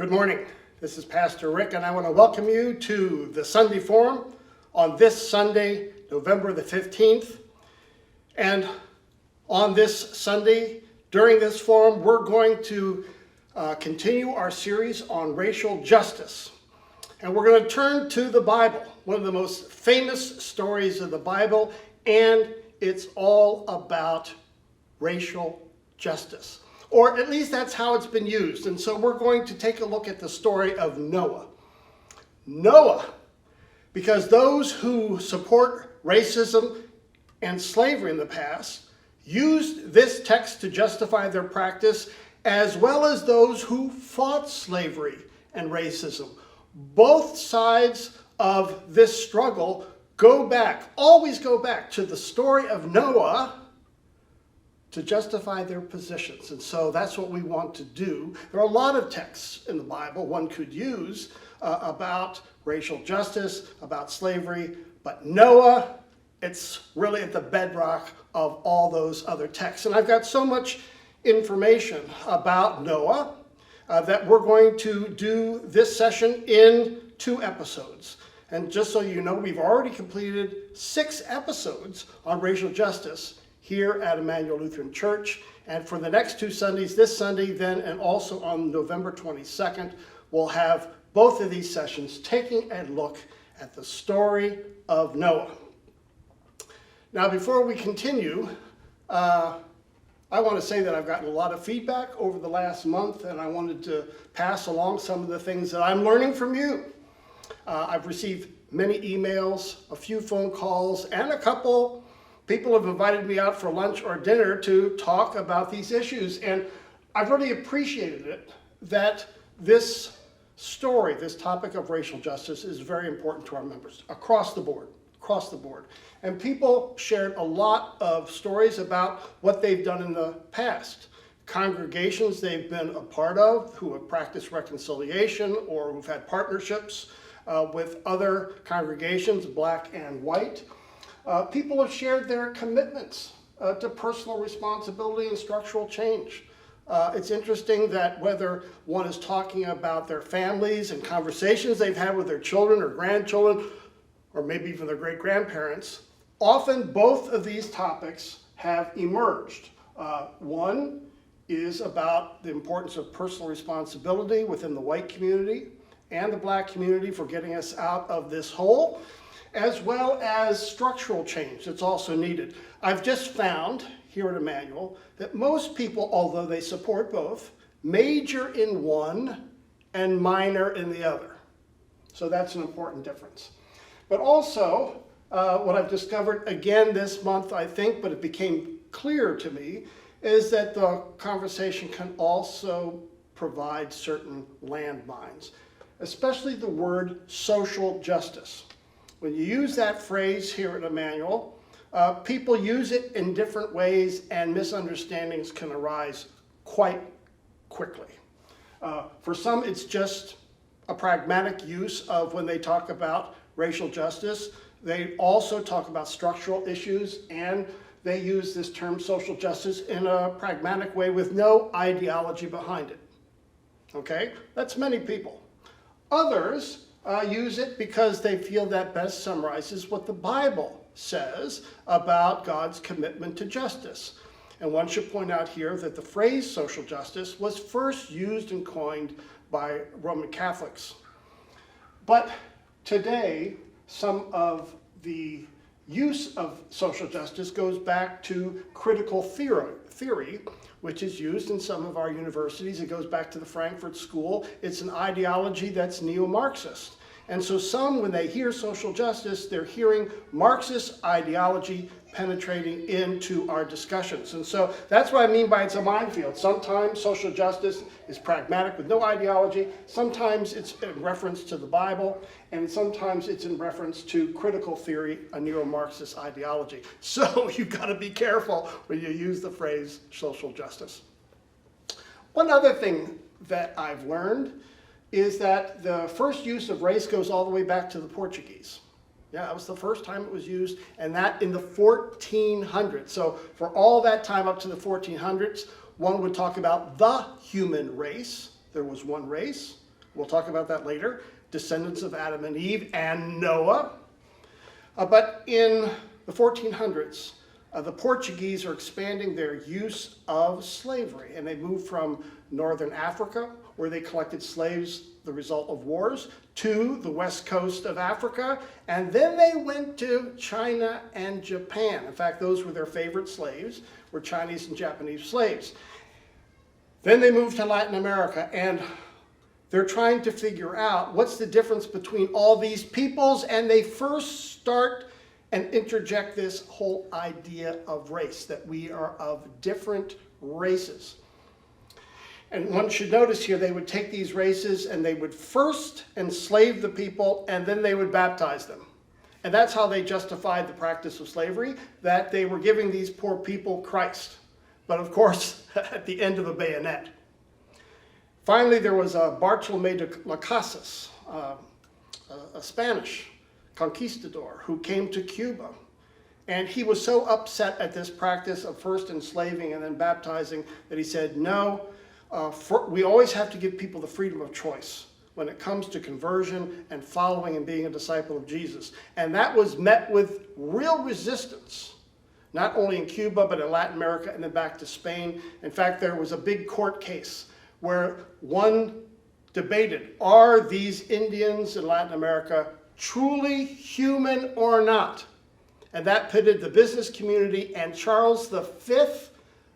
Good morning. This is Pastor Rick, and I want to welcome you to the Sunday Forum on this Sunday, November the 15th. And on this Sunday, during this forum, we're going to continue our series on racial justice. And we're going to turn to the Bible, one of the most famous stories of the Bible, and it's all about racial justice. Or at least that's how it's been used. And so we're going to take a look at the story of Noah. Noah, because those who support racism and slavery in the past used this text to justify their practice, as well as those who fought slavery and racism. Both sides of this struggle always go back to the story of Noah to justify their positions. And so that's what we want to do. There are a lot of texts in the Bible one could use about racial justice, about slavery, but Noah, it's really at the bedrock of all those other texts. And I've got so much information about Noah that we're going to do this session in 2 episodes. And just so you know, we've already completed 6 episodes on racial justice here at Emmanuel Lutheran Church. And for the next 2 Sundays, this Sunday then, and also on November 22nd, we'll have both of these sessions taking a look at the story of Noah. Now, before we continue, I want to say that I've gotten a lot of feedback over the last month, and I wanted to pass along some of the things that I'm learning from you. I've received many emails, a few phone calls, and a couple people have invited me out for lunch or dinner to talk about these issues, and I've really appreciated it that this story, this topic of racial justice, is very important to our members across the board. And people shared a lot of stories about what they've done in the past. Congregations they've been a part of who have practiced reconciliation or who've had partnerships with other congregations, black and white. People have shared their commitments to personal responsibility and structural change. It's interesting that whether one is talking about their families and conversations they've had with their children or grandchildren, or maybe even their great-grandparents, often both of these topics have emerged. One is about the importance of personal responsibility within the white community and the black community for getting us out of this hole, as well as structural change that's also needed. I've just found here at Emmanuel that most people, although they support both, major in one and minor in the other. So that's an important difference. But also, what I've discovered again this month, I think, but it became clear to me, is that the conversation can also provide certain landmines, especially the word social justice. When you use that phrase here at Emmanuel, people use it in different ways and misunderstandings can arise quite quickly. For some, it's just a pragmatic use of when they talk about racial justice. They also talk about structural issues, and they use this term social justice in a pragmatic way with no ideology behind it. Okay? That's many people. Others use it because they feel that best summarizes what the Bible says about God's commitment to justice. And one should point out here that the phrase social justice was first used and coined by Roman Catholics. But today, some of the use of social justice goes back to critical theory, which is used in some of our universities. It goes back to the Frankfurt School. It's an ideology that's neo-Marxist. And so some, when they hear social justice, they're hearing Marxist ideology penetrating into our discussions. And so that's what I mean by it's a minefield. Sometimes social justice is pragmatic with no ideology. Sometimes it's in reference to the Bible. And sometimes it's in reference to critical theory, a neo-Marxist ideology. So you've got to be careful when you use the phrase social justice. One other thing that I've learned is that the first use of race goes all the way back to the Portuguese. Yeah, that was the first time it was used, and that in the 1400s. So for all that time up to the 1400s, one would talk about the human race. There was one race. We'll talk about that later. Descendants of Adam and Eve and Noah. But in the 1400s, the Portuguese are expanding their use of slavery, and they moved from northern Africa, where they collected slaves, the result of wars, to the west coast of Africa, and then they went to China and Japan. In fact, those were their favorite slaves, were Chinese and Japanese slaves. Then they moved to Latin America, and they're trying to figure out what's the difference between all these peoples, and they first start and interject this whole idea of race, that we are of different races. And one should notice here, they would take these races and they would first enslave the people, and then they would baptize them. And that's how they justified the practice of slavery, that they were giving these poor people Christ. But of course, at the end of a bayonet. Finally, there was Bartolomé de las Casas, a Spanish conquistador who came to Cuba. And he was so upset at this practice of first enslaving and then baptizing that he said, no, we always have to give people the freedom of choice when it comes to conversion and following and being a disciple of Jesus. And that was met with real resistance, not only in Cuba, but in Latin America and then back to Spain. In fact, there was a big court case where one debated, are these Indians in Latin America truly human or not? And that pitted the business community and Charles V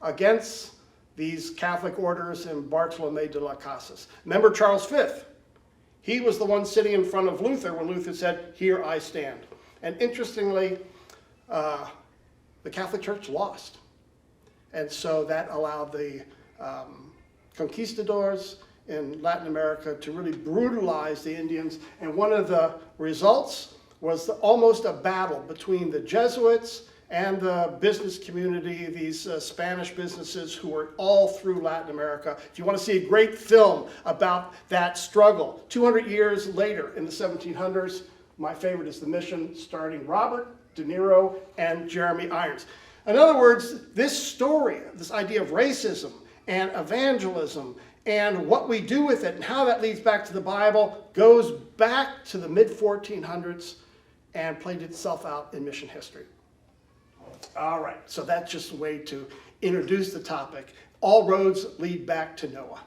against these Catholic orders and Bartolomé de las Casas. Remember Charles V? He was the one sitting in front of Luther when Luther said, here I stand. And interestingly, the Catholic Church lost. And so that allowed the conquistadors in Latin America to really brutalize the Indians. And one of the results was almost a battle between the Jesuits and the business community, these Spanish businesses who were all through Latin America. If you want to see a great film about that struggle, 200 years later in the 1700s, my favorite is The Mission, starring Robert De Niro and Jeremy Irons. In other words, this story, this idea of racism and evangelism and what we do with it and how that leads back to the Bible goes back to the mid-1400s and played itself out in mission history. All right, so that's just a way to introduce the topic. All roads lead back to Noah.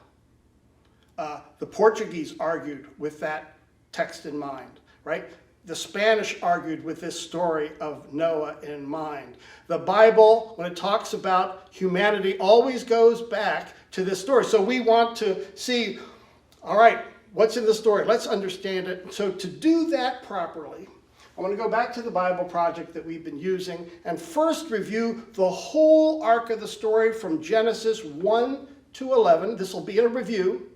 The Portuguese argued with that text in mind, right? The Spanish argued with this story of Noah in mind. The Bible, when it talks about humanity, always goes back to this story. So we want to see, all right, what's in the story? Let's understand it. So to do that properly, I want to go back to the Bible project that we've been using and first review the whole arc of the story from Genesis 1 to 11. This will be in a review,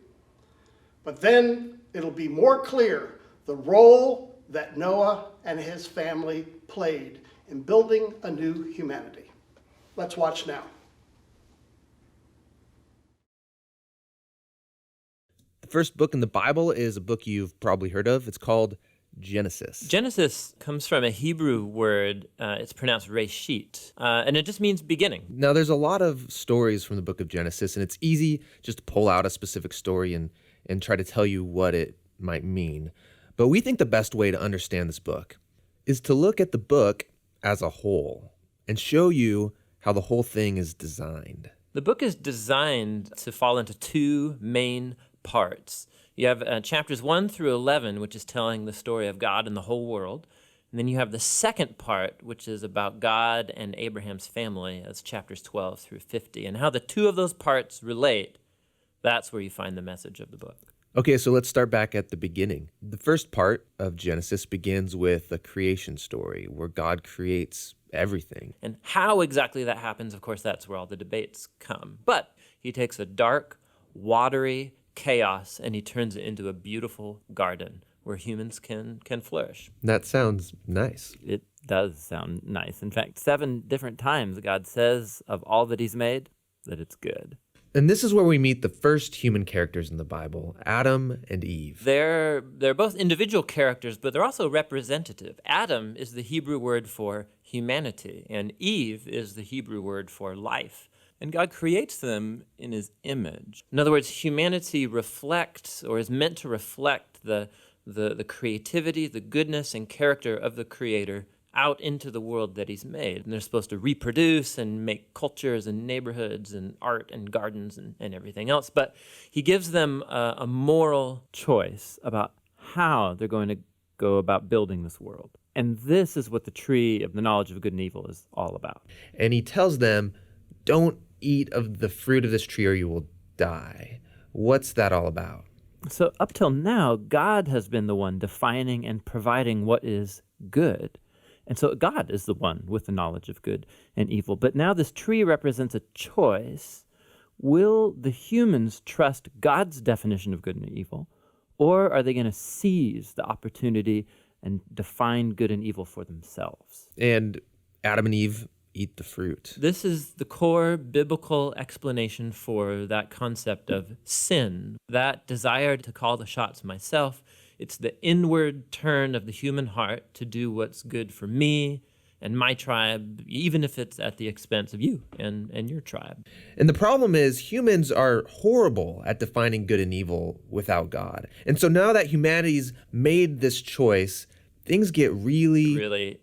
but then it'll be more clear the role that Noah and his family played in building a new humanity. Let's watch now. The first book in the Bible is a book you've probably heard of. It's called Genesis. Genesis comes from a Hebrew word. It's pronounced reshit, and it just means beginning. Now, there's a lot of stories from the book of Genesis, and it's easy just to pull out a specific story and try to tell you what it might mean. But we think the best way to understand this book is to look at the book as a whole and show you how the whole thing is designed. The book is designed to fall into two main parts. You have chapters 1 through 11, which is telling the story of God and the whole world. And then you have the second part, which is about God and Abraham's family, as chapters 12 through 50. And how the two of those parts relate, that's where you find the message of the book. Okay, so let's start back at the beginning. The first part of Genesis begins with a creation story where God creates everything. And how exactly that happens, of course, that's where all the debates come. But he takes a dark, watery chaos and he turns it into a beautiful garden where humans can flourish. That sounds nice. It does sound nice. In fact, 7 different times God says of all that he's made that it's good. And this is where we meet the first human characters in the Bible, Adam and Eve. They're both individual characters, but they're also representative. Adam is the Hebrew word for humanity, and Eve is the Hebrew word for life. And God creates them in his image. In other words, humanity reflects, or is meant to reflect, the creativity, the goodness, and character of the Creator out into the world that he's made. And they're supposed to reproduce and make cultures and neighborhoods and art and gardens and everything else. But he gives them a moral choice about how they're going to go about building this world. And this is what the tree of the knowledge of good and evil is all about. And he tells them, don't eat of the fruit of this tree or you will die. What's that all about? So up till now, God has been the one defining and providing what is good. And so God is the one with the knowledge of good and evil. But now this tree represents a choice. Will the humans trust God's definition of good and evil, or are they going to seize the opportunity and define good and evil for themselves? And Adam and Eve eat the fruit. This is the core biblical explanation for that concept of sin, that desire to call the shots myself. It's the inward turn of the human heart to do what's good for me and my tribe, even if it's at the expense of you and your tribe. And the problem is humans are horrible at defining good and evil without God. And so now that humanity's made this choice, things get really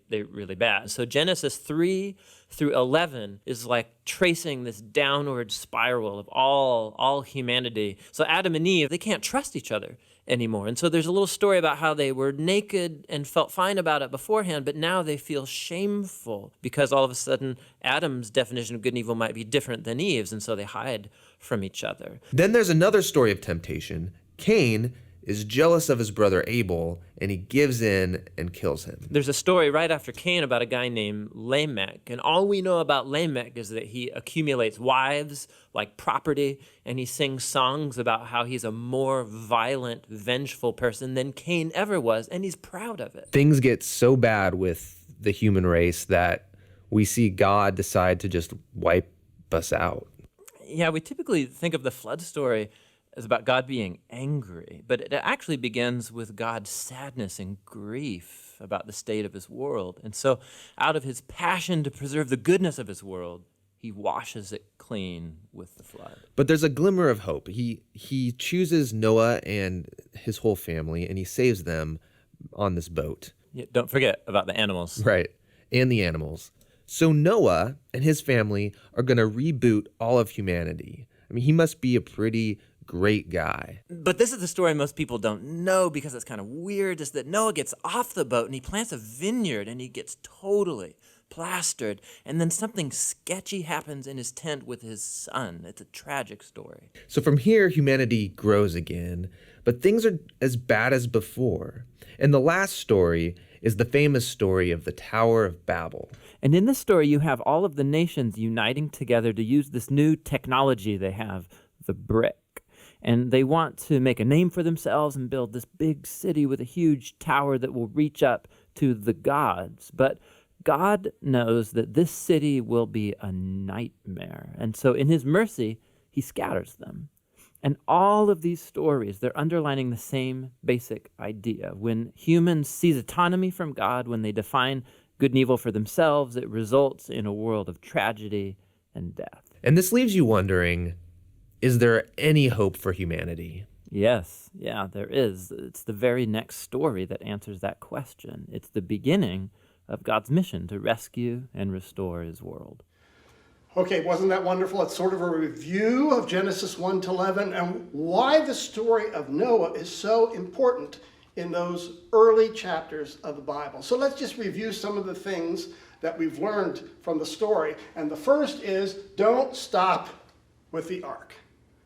bad. So Genesis 3 through 11 is like tracing this downward spiral of all humanity. So Adam and Eve, they can't trust each other anymore. And so there's a little story about how they were naked and felt fine about it beforehand, but now they feel shameful because all of a sudden Adam's definition of good and evil might be different than Eve's, and so they hide from each other. Then there's another story of temptation. Cain is jealous of his brother Abel, and he gives in and kills him. There's a story right after Cain about a guy named Lamech, and all we know about Lamech is that he accumulates wives like property, and he sings songs about how he's a more violent, vengeful person than Cain ever was, and he's proud of it. Things get so bad with the human race that we see God decide to just wipe us out. Yeah, we typically think of the flood story as about God being angry, but it actually begins with God's sadness and grief about the state of his world. And so out of his passion to preserve the goodness of his world, he washes it clean with the flood. But there's a glimmer of hope. He chooses Noah and his whole family, and he saves them on this boat. Yeah, don't forget about the animals. Right, and the animals. So Noah and his family are going to reboot all of humanity. I mean, he must be a pretty great guy. But this is the story most people don't know because it's kind of weird, is that Noah gets off the boat and he plants a vineyard and he gets totally plastered. And then something sketchy happens in his tent with his son. It's a tragic story. So from here, humanity grows again, but things are as bad as before. And the last story is the famous story of the Tower of Babel. And in this story, you have all of the nations uniting together to use this new technology they have, the brick. And they want to make a name for themselves and build this big city with a huge tower that will reach up to the gods. But God knows that this city will be a nightmare. And so in his mercy, he scatters them. And all of these stories, they're underlining the same basic idea. When humans seize autonomy from God, when they define good and evil for themselves, it results in a world of tragedy and death. And this leaves you wondering, is there any hope for humanity? Yes, yeah, there is. It's the very next story that answers that question. It's the beginning of God's mission to rescue and restore his world. Okay, wasn't that wonderful? It's sort of a review of Genesis 1 to 11 and why the story of Noah is so important in those early chapters of the Bible. So let's just review some of the things that we've learned from the story. And the first is, don't stop with the ark.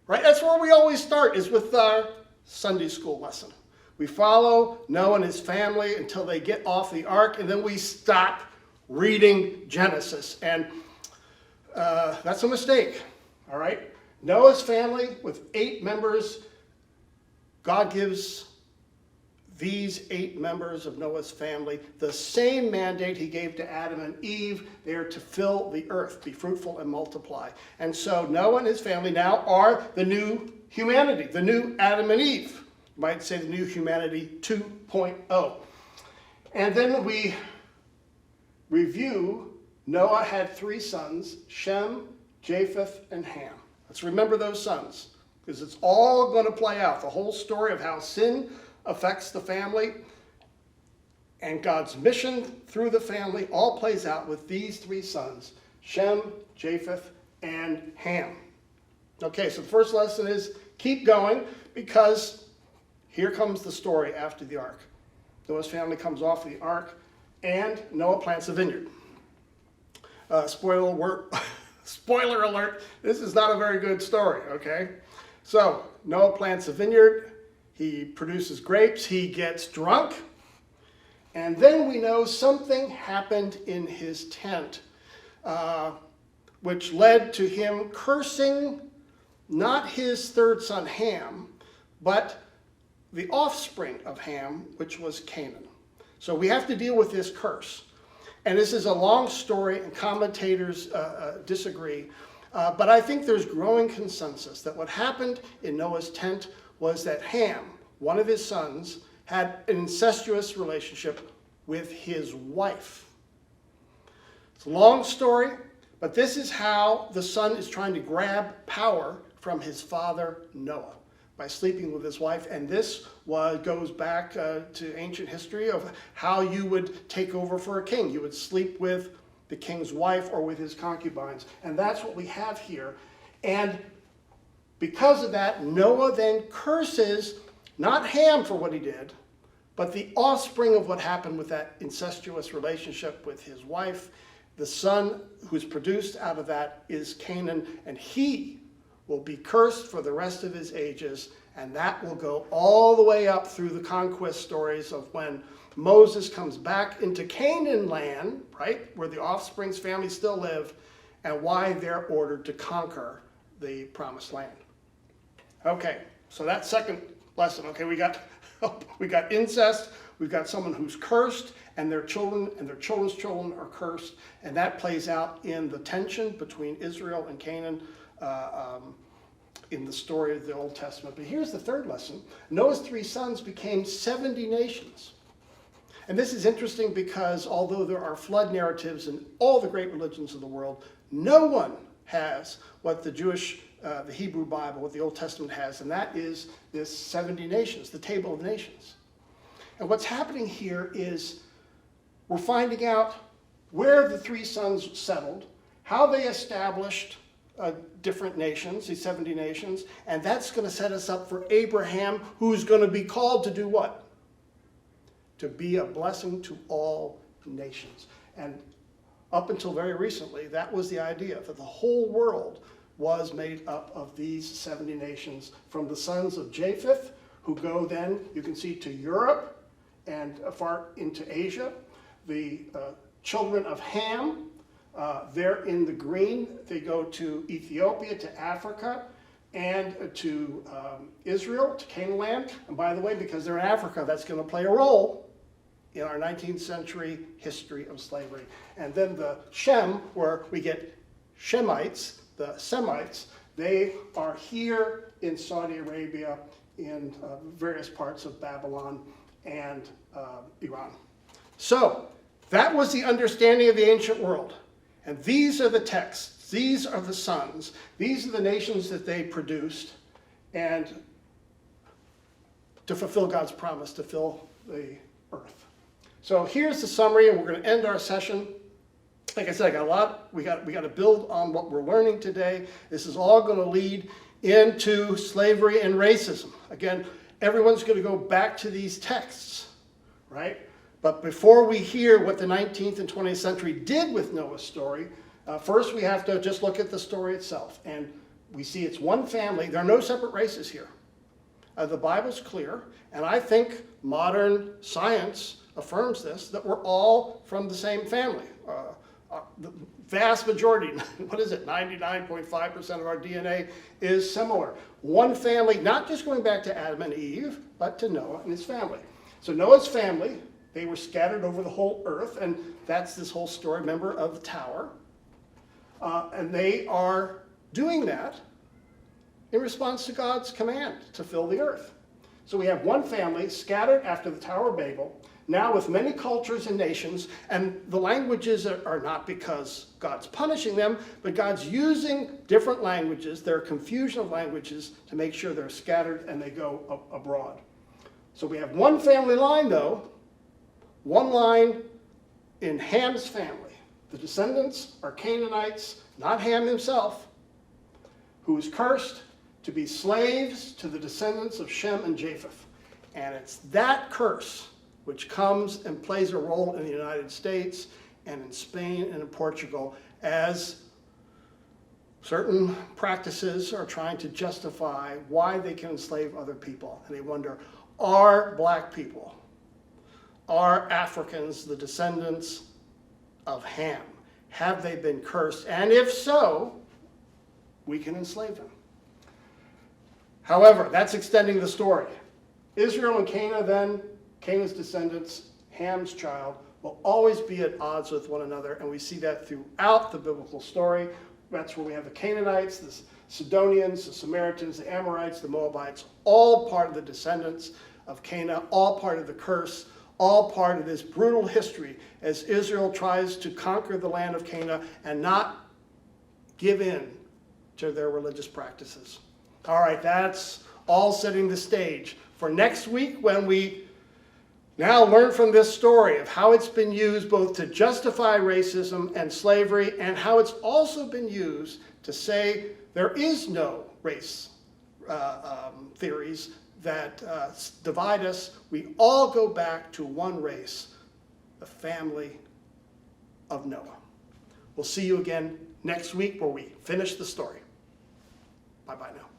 Right? That's where we always start, is with our Sunday school lesson. We follow Noah and his family until they get off the ark, and then we stop reading Genesis. And that's a mistake, all right? Noah's family with 8 members, God gives these 8 members of Noah's family the same mandate he gave to Adam and Eve. They are to fill the earth, be fruitful and multiply. And so Noah and his family now are the new humanity, the new Adam and Eve. You might say the new humanity 2.0. And then we review, Noah had 3 sons, Shem, Japheth, and Ham. Let's remember those sons, because it's all going to play out. The whole story of how sin affects the family and God's mission through the family all plays out with these three sons, Shem, Japheth, and Ham. Okay, so the first lesson is keep going, because here comes the story after the ark. Noah's family comes off the ark, and Noah plants a vineyard. Spoiler alert, this is not a very good story, okay? So, Noah plants a vineyard, he produces grapes, he gets drunk, and then we know something happened in his tent, which led to him cursing not his third son Ham, but the offspring of Ham, which was Canaan. So we have to deal with this curse. And this is a long story, and commentators disagree. But I think there's growing consensus that what happened in Noah's tent was that Ham, one of his sons, had an incestuous relationship with his wife. It's a long story, but this is how the son is trying to grab power from his father Noah, by sleeping with his wife. And this goes back to ancient history of how you would take over for a king. You would sleep with the king's wife or with his concubines. And that's what we have here. And because of that, Noah then curses not Ham for what he did, but the offspring of what happened with that incestuous relationship with his wife. The son who's produced out of that is Canaan, and he will be cursed for the rest of his ages, and that will go all the way up through the conquest stories of when Moses comes back into Canaan land, right, where the offspring's family still live, and why they're ordered to conquer the promised land. Okay, so that second lesson, okay, we got incest, we've got someone who's cursed, and their children and their children's children are cursed, and that plays out in the tension between Israel and Canaan in the story of the Old Testament. But here's the third lesson. Noah's three sons became 70 nations. And this is interesting because although there are flood narratives in all the great religions of the world, no one has what the Jewish, the Hebrew Bible, what the Old Testament has, and that is this 70 nations, the table of nations. And what's happening here is we're finding out where the three sons settled, how they established different nations, these 70 nations, and that's going to set us up for Abraham, who's going to be called to do what? To be a blessing to all nations. And up until very recently, that was the idea, that the whole world was made up of these 70 nations, from the sons of Japheth, who go then, you can see, to Europe and far into Asia, the children of Ham. They're in the green. They go to Ethiopia, to Africa, and to Israel, to Canaan land. And by the way, because they're in Africa, that's going to play a role in our 19th century history of slavery. And then the Shem, where we get Shemites, the Semites, they are here in Saudi Arabia, in various parts of Babylon and Iran. So that was the understanding of the ancient world. And these are the texts, these are the sons, these are the nations that they produced, and to fulfill God's promise to fill the earth. So here's the summary, and we're going to end our session. Like I said, I got a lot. We got to build on what we're learning today. This is all going to lead into slavery and racism. Again, everyone's going to go back to these texts, right? But before we hear what the 19th and 20th century did with Noah's story, first we have to just look at the story itself. And we see it's one family. There are no separate races here. The Bible's clear, and I think modern science affirms this, that we're all from the same family. The vast majority, what is it, 99.5% of our DNA is similar. One family, not just going back to Adam and Eve, but to Noah and his family. So Noah's family, they were scattered over the whole earth, and that's this whole story, remember, of the tower. And they are doing that in response to God's command to fill the earth. So we have one family scattered after the Tower of Babel. now with many cultures and nations, and the languages are not because God's punishing them, but God's using different languages, their confusion of languages, to make sure they're scattered and they go abroad. So we have one family line, though, one line in Ham's family. The descendants are Canaanites, not Ham himself, who is cursed to be slaves to the descendants of Shem and Japheth. And it's that curse which comes and plays a role in the United States and in Spain and in Portugal as certain practices are trying to justify why they can enslave other people. And they wonder, are black people, are Africans the descendants of Ham? Have they been cursed? And if so, we can enslave them. However, that's extending the story. Israel and Canaan then, Canaan's descendants, Ham's child, will always be at odds with one another, and we see that throughout the biblical story. That's where we have the Canaanites, the Sidonians, the Samaritans, the Amorites, the Moabites, all part of the descendants of Canaan, all part of the curse, all part of this brutal history as Israel tries to conquer the land of Canaan and not give in to their religious practices. All right, that's all setting the stage for next week, when we now learn from this story of how it's been used both to justify racism and slavery, and how it's also been used to say there is no race theories that divide us. We all go back to one race, the family of Noah. We'll see you again next week where we finish the story. Bye-bye now.